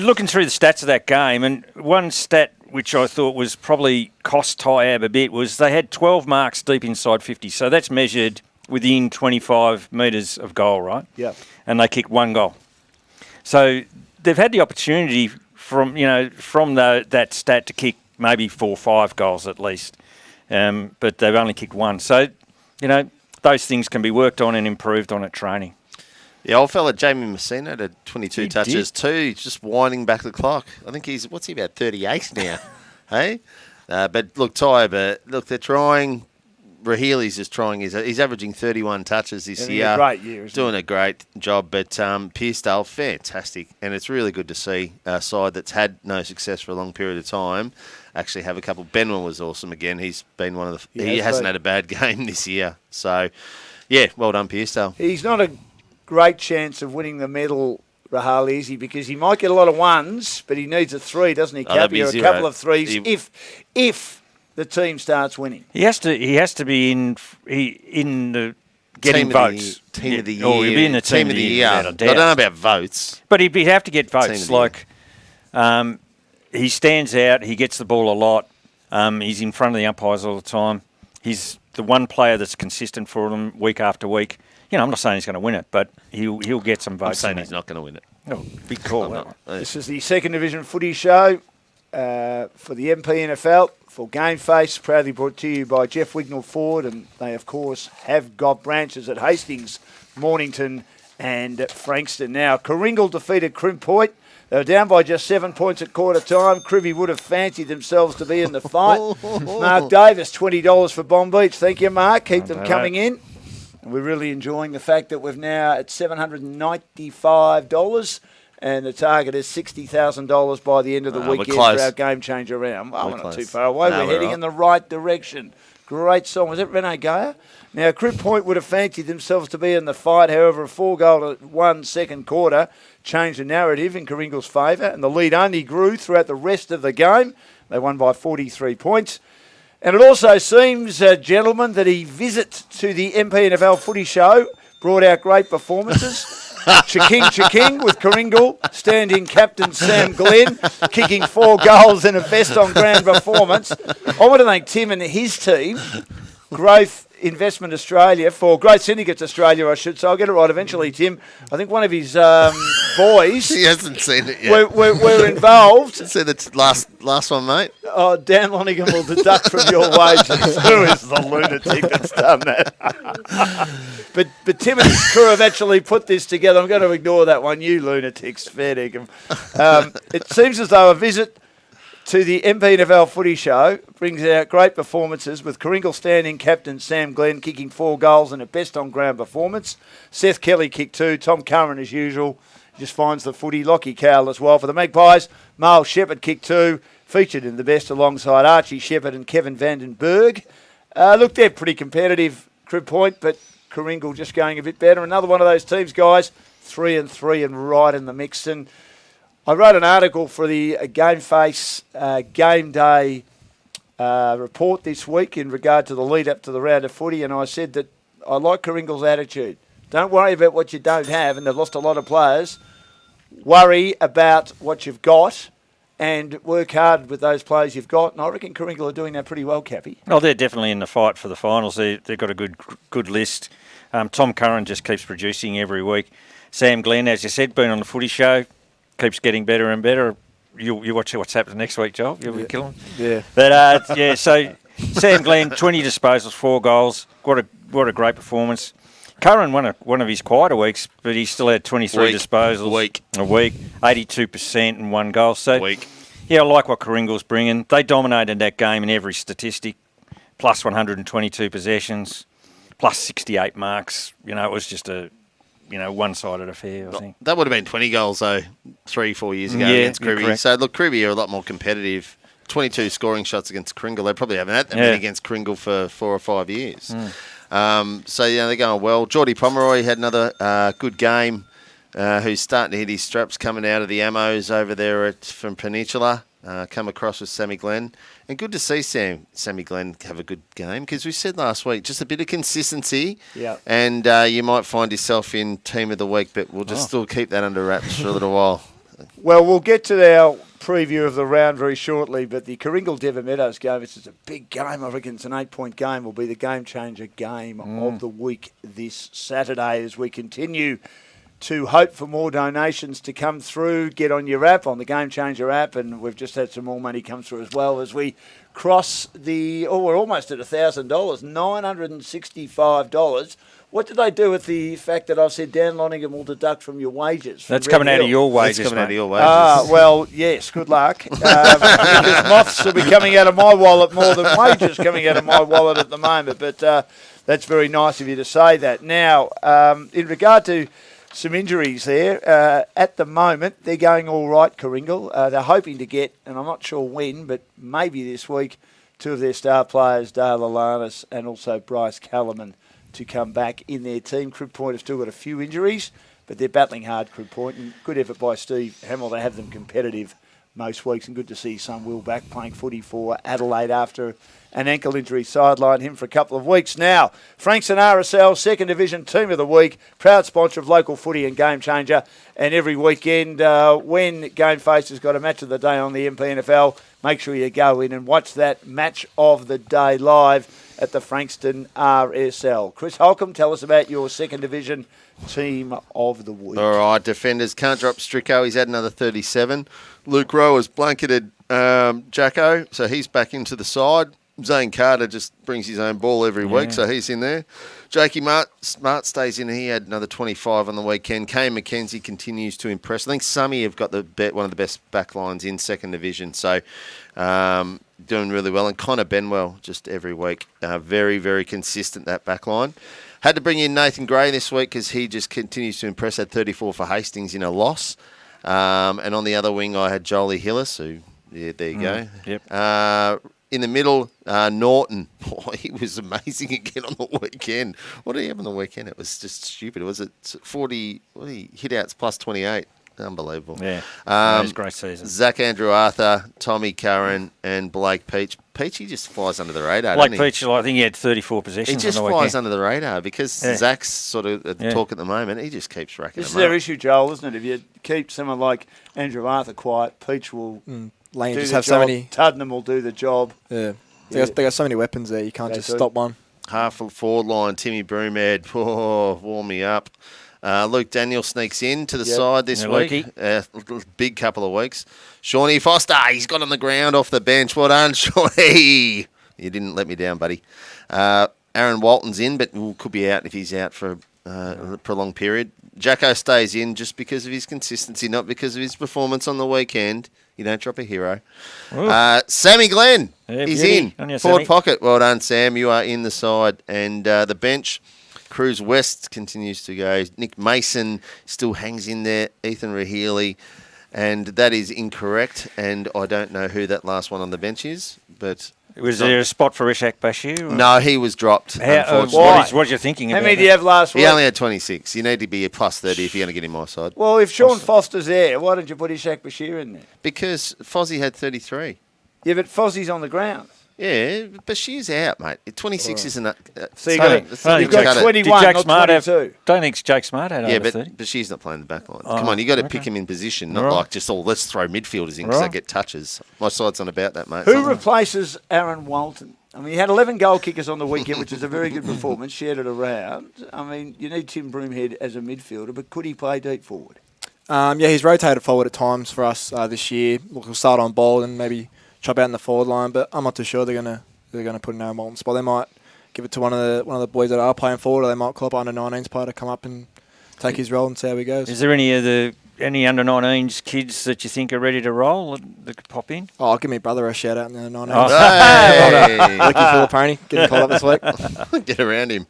S2: Looking through the stats of that game, and one stat which I thought was probably cost Tyab a bit was they had 12 marks deep inside 50. So that's measured within 25 metres of goal, right?
S1: Yeah. And
S2: they kicked 1 goal. So they've had the opportunity from that stat to kick maybe 4 or 5 goals at least, but they've only kicked 1. So those things can be worked on and improved on at training.
S3: The old fella, Jamie Messina, had 22 touches too. He's just winding back the clock. I think what's he, about 38 now? Hey? But look, they're trying. Rahili's just trying. He's averaging 31 touches this year.
S1: A great year,
S3: doing a great job. But Pearsdale, fantastic. And it's really good to see a side that's had no success for a long period of time actually have a couple. Benwell was awesome again. He's been one of the... He hasn't had a bad game this year. So, yeah, well done, Pearsdale.
S1: He's not a great chance of winning the medal, Rahal, is he? Because he might get a lot of 1s, but he needs a 3, doesn't he, Cappy? Or a couple of 3s if the team starts winning.
S2: He has to be in the getting votes.
S3: Team of the year.
S2: Oh, he'd be in the team of the year.
S3: I don't know about votes.
S2: But he'd have to get votes. Like, he stands out. He gets the ball a lot. He's in front of the umpires all the time. He's the one player that's consistent for them week after week. You know, I'm not saying he's going to win it, but he'll get some votes.
S3: I'm saying he's not going to win it.
S2: Oh, big call.
S1: This is the second division footy show for the MPNFL for GameFace, proudly brought to you by Jeff Wignall Ford, and they of course have got branches at Hastings, Mornington and Frankston. Now, Coringal defeated Crimp Point. They were down by just 7 points at quarter time. Cribby would have fancied themselves to be in the fight. Mark Davis, $20 for Bomb Beach. Thank you, Mark. Keep them coming in. And we're really enjoying the fact that we're now at $795, and the target is $60,000 by the end of the weekend for our game changer round. Well, we're not too far away. We're heading in the right direction. Great song. Was it Rene Gaia? Now, Crib Point would have fancied themselves to be in the fight. However, a 4-goal second quarter changed the narrative in Coringal's favour, and the lead only grew throughout the rest of the game. They won by 43 points. And it also seems, gentlemen, that a visit to the MPNFL footy show brought out great performances. Chiking with Coringal, standing captain Sam Glenn, kicking 4 goals in a best-on-ground performance. I want to thank Tim and his team, Growth Investment Australia, for Growth Syndicates Australia, I should say. I'll get it right eventually, Tim. I think one of his boys...
S3: He hasn't seen it yet.
S1: We're involved.
S3: See the last one, mate?
S1: Oh, Dan Lonergan will deduct from your wages. Who is the lunatic that's done that? But Tim and his crew have actually put this together. I'm going to ignore that one, you lunatics, fair dinkum. It seems as though a visit to the MPNFL footy show brings out great performances, with Coringal standing captain Sam Glenn kicking 4 goals in a best-on-ground performance. Seth Kelly kicked 2. Tom Curran, as usual, just finds the footy. Lockie Cowell as well for the Magpies. Marl Shepherd kicked 2, featured in the best alongside Archie Shepherd and Kevin Vandenberg. Look, they're pretty competitive, Crib Point, but Coringal just going a bit better. Another one of those teams, guys, 3-3 and right in the mix. And I wrote an article for the GameFace Game Day report this week in regard to the lead-up to the round of footy, and I said that I like Coringal's attitude. Don't worry about what you don't have, and they've lost a lot of players. Worry about what you've got and work hard with those players you've got, and I reckon Coringal are doing that pretty well, Cappy.
S2: Oh, they're definitely in the fight for the finals. They've got a good list. Tom Curran just keeps producing every week. Sam Glenn, as you said, been on the footy show, keeps getting better and better. You watch what's happening next week, Joel. You'll be killing.
S1: Yeah.
S2: But so Sam Glenn, 20 disposals, 4 goals. What a great performance. Curran one of his quieter weeks, but he still had 23 disposals a week, 82% and 1 goal. So yeah, I like what Coringal's bringing. They dominated that game in every statistic, plus 122 possessions, plus 68 marks. You know, it was just a one-sided affair, I think.
S3: That would have been 20 goals, though, 3-4 years ago against Cribby. So, look, Cribby are a lot more competitive. 22 scoring shots against Coringal. They probably haven't had that many against Coringal for 4 or 5 years. They're going well. Geordie Pomeroy had another good game, who's starting to hit his straps coming out of the ammos over there from Peninsula. Come across with Sammy Glenn. And good to see Sammy Glenn have a good game, because we said last week, just a bit of consistency, and you might find yourself in Team of the Week, but we'll just still keep that under wraps for a little while.
S1: Well, we'll get to our preview of the round very shortly, but the Coringal Devon Meadows game, it's a big game. I reckon it's an 8-point game. Will be the game-changer game of the week this Saturday as we continue to hope for more donations to come through. Get on your app, on the Game Changer app, and we've just had some more money come through as well as we cross we're almost at $1,000, $965. What did they do with the fact that I said Dan Lonergan will deduct from your wages?
S2: That's coming out of your wages,
S3: That's coming out of your wages.
S1: Well, yes, good luck. Because moths will be coming out of my wallet more than wages coming out of my wallet at the moment. But that's very nice of you to say that. Now, in regard to some injuries there. At the moment, they're going all right, Coringal. They're hoping to get, and I'm not sure when, but maybe this week, 2 of their star players, Dale Alanis and also Bryce Callaman, to come back in their team. Crib Point have still got a few injuries, but they're battling hard, Crib Point, and good effort by Steve Hamill to have them competitive most weeks, and good to see his son Will back playing footy for Adelaide after an ankle injury sidelined him for a couple of weeks. Now, Frankston RSL, Second Division Team of the Week, proud sponsor of local footy and Game Changer. And every weekend when GameFace has got a match of the day on the MPNFL, make sure you go in and watch that match of the day live at the Frankston RSL. Chris Holcomb, tell us about your Second Division Team of the Week.
S3: All right, defenders can't drop Stricko. He's had another 37. Luke Rowe has blanketed Jacko, so he's back into the side. Zane Carter just brings his own ball every week, so he's in there. Jakey Smart stays in. He had another 25 on the weekend. Kane McKenzie continues to impress. I think Summy have got one of the best back lines in Second Division, so doing really well. And Connor Benwell just every week. Very, very consistent, that back line. Had to bring in Nathan Gray this week because he just continues to impress. Had 34 for Hastings in a loss. And on the other wing, I had Jolie Hillis, who, there you go.
S2: Yep.
S3: In the middle, Norton. He was amazing again on the weekend. What did he have on the weekend? It was just stupid. Was it 40 hit outs plus 28? Unbelievable.
S2: Yeah, it was a great season.
S3: Zach Andrew Arthur, Tommy Curran, and Blake Peach. Peach, he just flies under the radar,
S2: Blake
S3: doesn't he?
S2: Peach, I think he had 34 possessions.
S3: He just
S2: on the
S3: flies
S2: weekend.
S3: under the radar because Zach's sort of at the talk at the moment. He just keeps racking
S1: This is
S3: them
S1: their
S3: up.
S1: issue, Joel, isn't it? If you keep someone like Andrew Arthur quiet, Peach will
S4: Lane
S1: do
S4: just
S1: the
S4: have
S1: job.
S4: so many.
S1: Tuddenham will do the job.
S4: Yeah, they got so many weapons there. You can't
S1: They
S4: just
S1: do.
S4: stop one.
S3: Half a forward line, Timmy Broomhead. Warm me up. Luke Daniel sneaks in to the side this
S2: Yeah,
S3: week. Big couple of weeks. Shawnee Foster, he's got on the ground off the bench. Well done, Shawnee. You didn't let me down, buddy. Aaron Walton's in, but could be out if he's out for a prolonged period. Jacko stays in just because of his consistency, not because of his performance on the weekend. You don't drop a hero. Sammy Glenn, he's
S2: beauty.
S3: in.
S2: On you,
S3: Forward
S2: Sammy.
S3: pocket. Well done, Sam. You are in the side. And the bench, Cruz West continues to go. Nick Mason still hangs in there. Ethan Rahili. And that is incorrect. And I don't know who that last one on the bench is. But
S2: Was there a spot for Ishak Bashir?
S3: no, he was dropped, unfortunately.
S2: What are you thinking
S1: How
S2: about
S1: many
S2: that?
S1: do you have last week?
S3: He only had 26. You need to be a plus 30 if you're going to get him my side.
S1: Well, if Sean Foster's there, why don't you put Ishak Bashir in there?
S3: Because Fozzie had 33.
S1: Yeah, but Fozzie's on the ground.
S3: Yeah, but she's out, mate. 26 isn't...
S1: So you got, you've got
S3: cut it.
S1: 21,
S2: Did Jake
S1: not
S2: Smart have?
S1: 22.
S2: Don't think Jake Smart had
S3: Yeah,
S2: over 30.
S3: but she's not playing the back line. Come on, you got to pick him in position, not
S2: Right.
S3: like just, let's throw midfielders in because they
S2: Right.
S3: get touches. My side's not about that, mate.
S1: Who replaces Aaron Walton? I mean, he had 11 goal kickers on the weekend, which is a very good performance, shared it around. I mean, you need Tim Broomhead as a midfielder, but could he play deep forward?
S4: Yeah, he's rotated forward at times for us this year. Look, he'll start on ball and maybe chop out in the forward line, but I'm not too sure they're gonna put an Aaron Walton spot. They might give it to one of the boys that are playing forward, or they might call up under 19s player to come up and take his role and see how he goes.
S2: Is there any under 19s kids that you think are ready to roll that could pop in?
S4: Oh, I'll give my brother a shout out in the 19s.
S2: Oh.
S3: Hey!
S4: Lucky Filippone, getting called up this week.
S3: Get around him.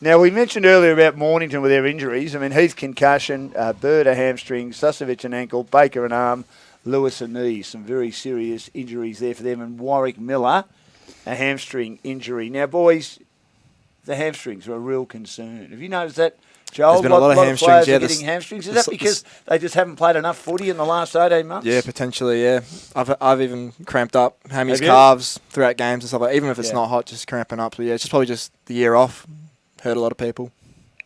S1: Now, we mentioned earlier about Mornington with their injuries. I mean, Heath concussion, Bird a hamstring, Susovic an ankle, Baker an arm, Lewis a knee. Some very serious injuries there for them. And Warwick Miller, a hamstring injury. Now, boys, the hamstrings are a real concern. Have you noticed that, Joel?
S4: There's been a lot of hamstrings,
S1: players
S4: yeah,
S1: are getting hamstrings. Is that because they just haven't played enough footy in the last 18 months?
S4: Yeah, potentially, yeah. I've even cramped up hammies,
S1: Have you?
S4: calves throughout games and stuff like that. Even if it's
S1: Yeah.
S4: not hot, just cramping up. So, yeah, it's just probably just the year off. Hurt a lot of people.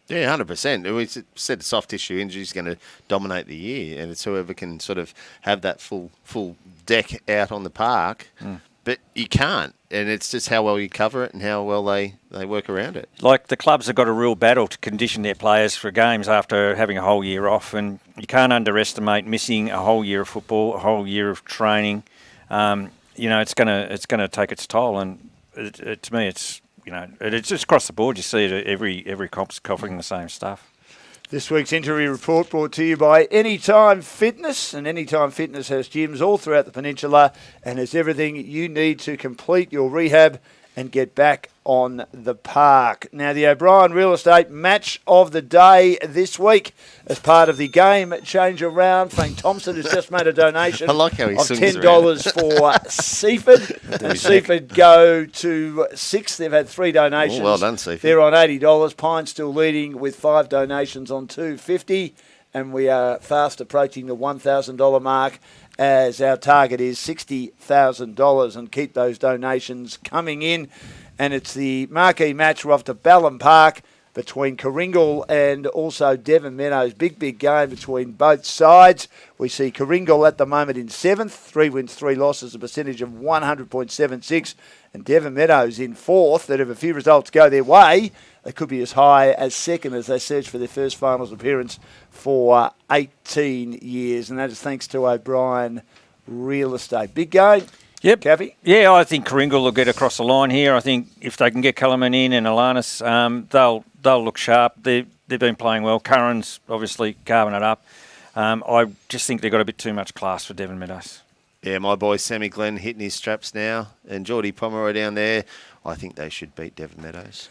S3: Yeah, 100%. We said soft tissue injury is going to dominate the year, and it's whoever can sort of have that full deck out on the park. But you can't, and it's just how well you cover it and how well they work around it.
S2: Like the clubs have got a real battle to condition their players for games after having a whole year off, and you can't underestimate missing a whole year of football, a whole year of training. It's gonna take its toll, and to me, it's just across the board. You see it every comp's covering the same stuff.
S1: This week's injury report brought to you by Anytime Fitness. And Anytime Fitness has gyms all throughout the peninsula and has everything you need to complete your rehab and get back on the park. Now, the O'Brien Real Estate Match of the Day this week as part of the Game Changer round. Frank Thompson has just made a donation
S3: I like how he
S1: of
S3: swings
S1: $10 for Seaford. And Seaford go to 6. They've had 3 donations.
S3: Oh, well done, Seaford.
S1: They're on $80. Pine's still leading with 5 donations on $250. And we are fast approaching the $1,000 mark. as our target is $60,000, and keep those donations coming in. And it's the marquee match. We're off to Ballum Park between Coringal and also Devon Meadows. Big game between both sides. We see Coringal at the moment in 7th, 3 wins, 3 losses, a percentage of 100.76, and Devon Meadows in 4th. That if a few results go their way, they could be as high as 2nd as they search for their first finals appearance for 18 years, and that is thanks to O'Brien Real Estate. Big game.
S2: Yep.
S1: Cappy?
S2: Yeah, I think Coringal will get across the line here. I think if they can get Kellerman in and Alanis, they'll look sharp. They've been playing well. Curran's obviously carving it up. I just think they've got a bit too much class for Devon Meadows.
S3: Yeah, my boy Sammy Glenn hitting his straps now, and Geordie Pomeroy down there. I think they should beat Devon Meadows.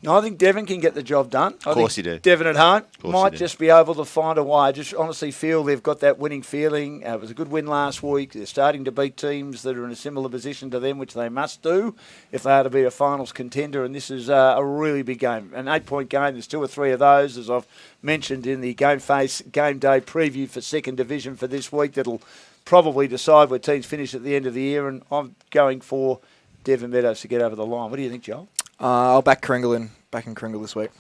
S1: No, I think Devon can get the job done.
S3: Of course you do.
S1: Devon at home might
S3: you do.
S1: just be able to find a way. I just honestly feel they've got that winning feeling. It was a good win last week. They're starting to beat teams that are in a similar position to them, which they must do if they are to be a finals contender. And this is a really big game. An 8-point game. There's 2 or 3 of those, as I've mentioned in the GameFace Game Day preview for second division for this week. That'll probably decide where teams finish at the end of the year. And I'm going for Devon Meadows to get over the line. What do you think, Joel?
S4: I'll back Coringal back in Coringal this week.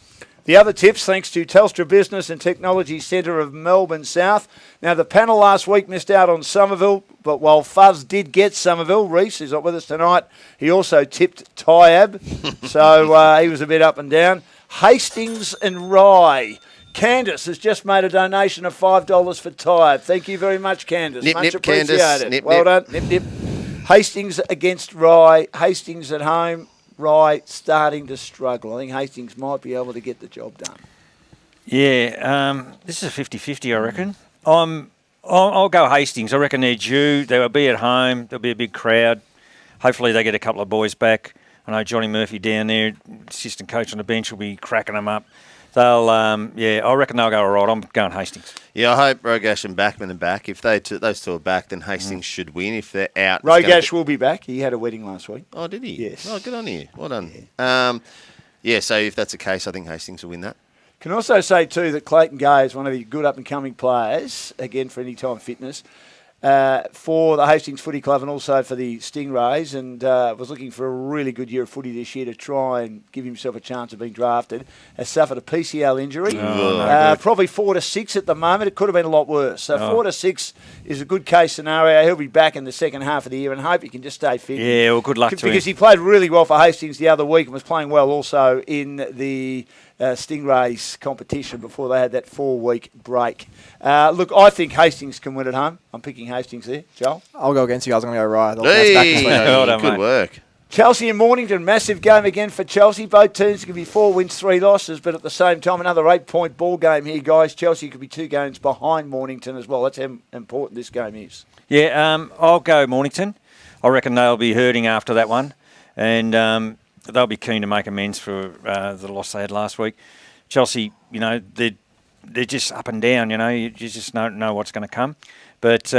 S1: The other tips, thanks to Telstra Business and Technology Centre of Melbourne South. Now, the panel last week missed out on Somerville, but while Fuzz did get Somerville, Reece, who's not with us tonight, he also tipped Tyab, so he was a bit up and down. Hastings and Rye. Candice has just made a donation of $5 for Tyab. Thank you very much, Candice.
S3: Nip,
S1: much
S3: nip,
S1: appreciated.
S3: Candice. Nip,
S1: well
S3: nip.
S1: done. Nip. Hastings against Rye. Hastings at home. Rye starting to struggle. I think Hastings might be able to get the job done.
S2: Yeah, this is a 50-50, I reckon. I'll go Hastings. I reckon they're due. They will be at home. There'll be a big crowd. Hopefully they get a couple of boys back. I know Johnny Murphy down there, assistant coach on the bench, will be cracking them up. They'll, I reckon they'll go all right. I'm going Hastings.
S3: Yeah, I hope Rogash and Backman are back. If those two are back, then Hastings should win. If they're out,
S1: Rogash will be back. He had a wedding last week.
S3: Oh, did he?
S1: Yes.
S3: Oh, good on you. Well done. Yeah. So if that's the case, I think Hastings will win that.
S1: Can also say too that Clayton Gay is one of the good up and coming players. Again, for Anytime Fitness. For the Hastings Footy Club and also for the Stingrays, and was looking for a really good year of footy this year to try and give himself a chance of being drafted. Has suffered a PCL injury, probably 4 to 6 at the moment. It could have been a lot worse. So 4 to 6 is a good case scenario. He'll be back in the second half of the year, and hope he can just stay fit.
S2: Yeah, well, good luck to him.
S1: Because he played really well for Hastings the other week and was playing well also in the Stingrays competition before they had that 4-week break. Look, I think Hastings can win at home. I'm picking Hastings there. Joel?
S4: I'll go against you guys. I'm going to go Rye. They'll bounce back this week.
S2: Well done,
S3: good
S2: mate.
S3: work.
S1: Chelsea and Mornington, massive game again for Chelsea. Both teams can be 4 wins, 3 losses, but at the same time, another 8-point ball game here, guys. Chelsea could be 2 games behind Mornington as well. That's how important this game is.
S2: Yeah, I'll go Mornington. I reckon they'll be hurting after that one, and they'll be keen to make amends for the loss they had last week. Chelsea, they're just up and down, you just don't know what's going to come. But,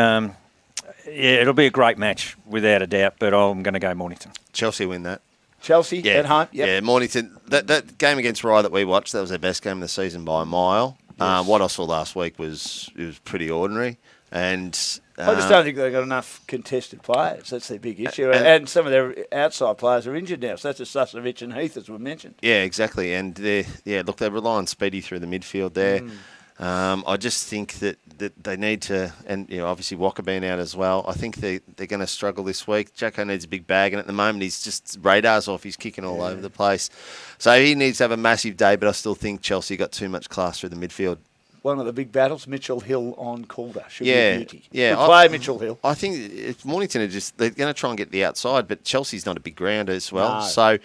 S2: it'll be a great match, without a doubt, but I'm going to go Mornington.
S3: Chelsea win that.
S1: Chelsea at home? Yep.
S3: Yeah, Mornington. That game against Rye that we watched, that was their best game of the season by a mile.
S1: Yes.
S3: What I saw last week was pretty ordinary. And
S1: I just don't think they've got enough contested players. That's their big issue. And some of their outside players are injured now. So that's a Susovic and Heath, as we mentioned.
S3: Yeah, exactly. And they rely on Speedy through the midfield there. I just think that they need to, and obviously Walker being out as well. I think they're going to struggle this week. Jacko needs a big bag, and at the moment he's just radars off. He's kicking all over the place, so he needs to have a massive day. But I still think Chelsea got too much class through the midfield. One
S1: of the big battles, Mitchell Hill on Calder. Should be
S3: Yeah,
S1: a beauty.
S3: yeah.
S1: Good play, Mitchell Hill.
S3: I think if Mornington they're going to try and get the outside, but Chelsea's not a big grounder as well.
S1: No.
S3: So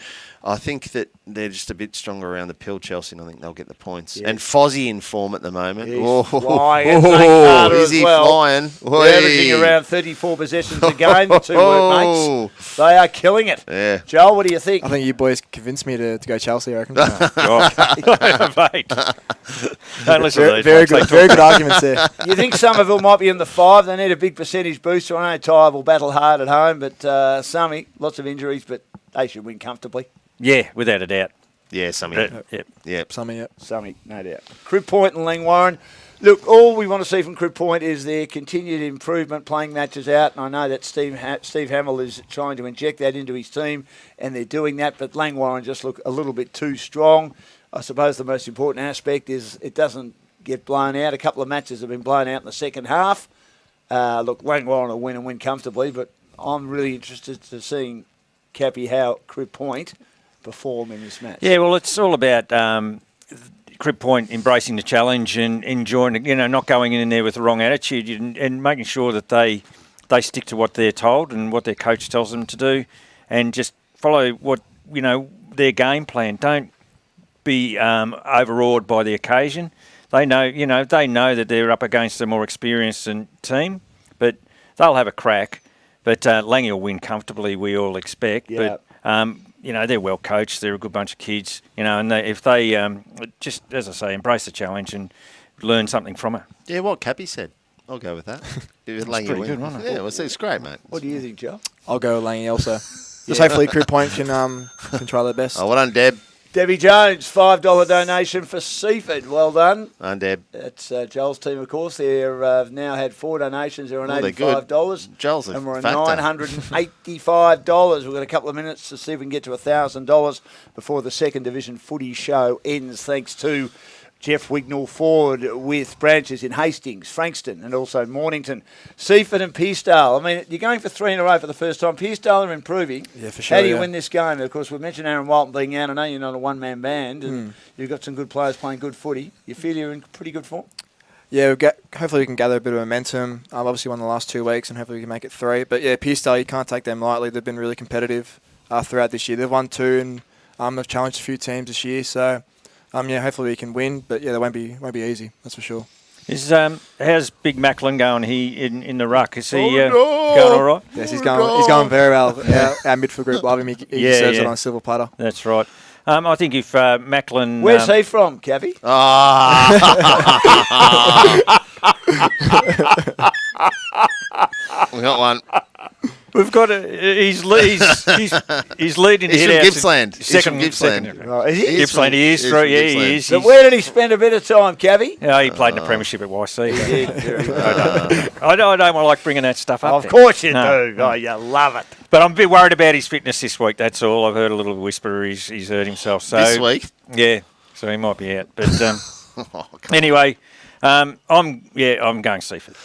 S3: I think that they're just a bit stronger around the pill, Chelsea, and I think they'll get the points.
S1: Yeah.
S3: And Fozzie in form at the moment.
S1: He's flying. And Nate Carter
S3: Is
S1: as
S3: he
S1: well.
S3: flying?
S1: They're averaging around 34 possessions a game, the two workmates. They are killing it.
S3: Yeah.
S1: Joel, what do you think?
S4: I think you boys convinced me to go Chelsea, I reckon.
S2: Mate. Don't listen to these
S4: Very
S2: blokes.
S4: good, very good arguments there.
S1: You think Somerville might be in the 5? They need a big percentage booster. I know Tyre will battle hard at home, but Sammy, lots of injuries, but they should win comfortably.
S2: Yeah, without a doubt.
S3: Yeah, something.
S2: Yep.
S3: Yep.
S4: Something, yeah.
S1: Something, no doubt. Crib Point and Langwarren. Look, all we want to see from Crib Point is their continued improvement, playing matches out. And I know that Steve Hamill is trying to inject that into his team, and they're doing that. But Langwarren just look a little bit too strong. I suppose the most important aspect is it doesn't get blown out. A couple of matches have been blown out in the second half. Look, Langwarren will win and win comfortably, but I'm really interested to seeing, Cappy, how Crib Point perform in this match.
S2: Yeah, well, it's all about Crib Point embracing the challenge and enjoying, not going in there with the wrong attitude and making sure that they stick to what they're told and what their coach tells them to do, and just follow what their game plan. Don't be overawed by the occasion. They know that they're up against a more experienced
S1: team,
S2: team, but they'll have a crack. But Langy will win comfortably, we all expect.
S1: Yeah.
S2: But they're well coached. They're a good bunch of kids, and if they just, as I say, embrace the challenge and learn something from it.
S3: Yeah, what Cappy said. I'll go with that. It's
S2: pretty good, wasn't it?
S3: Yeah, it's great, mate.
S1: What do you think, Joe?
S4: I'll go with Langy also. Just hopefully Crib Point can try their best.
S3: Oh, well done, Deb.
S1: Debbie Jones, $5 donation for Seaford. Well done.
S3: And Deb.
S1: That's Joel's team, of course. They've now had 4 donations. They're on $85.
S3: Joel's
S1: and we're on
S3: factor.
S1: $985. We've got a couple of minutes to see if we can get to $1,000 before the second division footy show ends. Thanks to Jeff Wignall Ford with branches in Hastings, Frankston and also Mornington. Seaford and Pearsdale. I mean, you're going for 3 in a row for the first time. Pearsdale are improving.
S4: Yeah, for sure.
S1: How do you win this game? Of course, we've mentioned Aaron Walton being out. I know you're not a one-man band and you've got some good players playing good footy. You feel you're in pretty good form?
S4: Yeah, hopefully we can gather a bit of momentum. Obviously won the last 2 weeks and hopefully we can make it 3. But yeah, Pearsdale, you can't take them lightly. They've been really competitive throughout this year. They've won 2 and they've challenged a few teams this year. So hopefully we can win, but yeah, they won't be easy. That's for sure.
S2: How's Big Macklin going in the ruck? Is he going all right?
S4: Yes, he's going very well. Our midfield group love him. He deserves it on a silver platter.
S2: That's right. I think if Macklin,
S1: where's he from, Cappy?
S3: We got one.
S2: We've got he's leading the
S3: He's from Gippsland.
S2: He's from
S3: Gippsland.
S1: Is he?
S2: Gippsland, he is. He is.
S1: So where did he spend a bit of time, Cappy?
S2: Yeah, he played in the premiership at YC. I don't like bringing that stuff up.
S1: Of course you do. Oh, you love it.
S2: But I'm a bit worried about his fitness this week. That's all. I've heard a little whisper he's hurt himself. So
S3: this week?
S2: Yeah. So he might be out. But anyway, I'm going Seaford.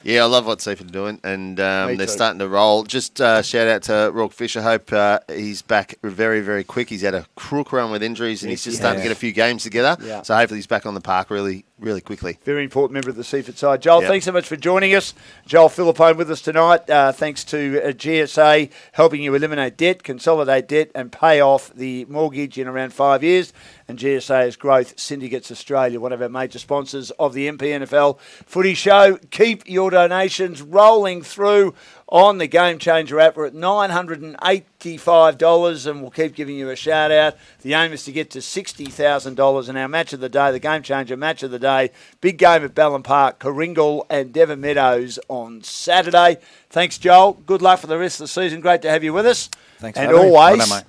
S3: Yeah, I love what Seaford are doing, and they're starting to roll. Just shout out to Rourke Fisher. Hope he's back very, very quick. He's had a crook run with injuries, and he's just starting to get a few games together. Yeah. So hopefully he's back on the park really, really quickly.
S1: Very important member of the Seaford side. Joel, thanks so much for joining us. Joel Filippone with us tonight. Thanks to GSA helping you eliminate debt, consolidate debt, and pay off the mortgage in around 5 years. And GSA's Growth Syndicates Australia, one of our major sponsors of the MPNFL Footy Show. Keep your donations rolling through on the Game Changer app. We're at $985 and we'll keep giving you a shout out. The aim is to get to $60,000 and our match of the day, the Game Changer match of the day, big game at Ballon Park, Coringal and Devon Meadows on Saturday. Thanks, Joel. Good luck for the rest of the season. Great to have you with us.
S4: Thanks.
S1: And always,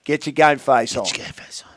S1: get your game face on.
S3: Get your game face on.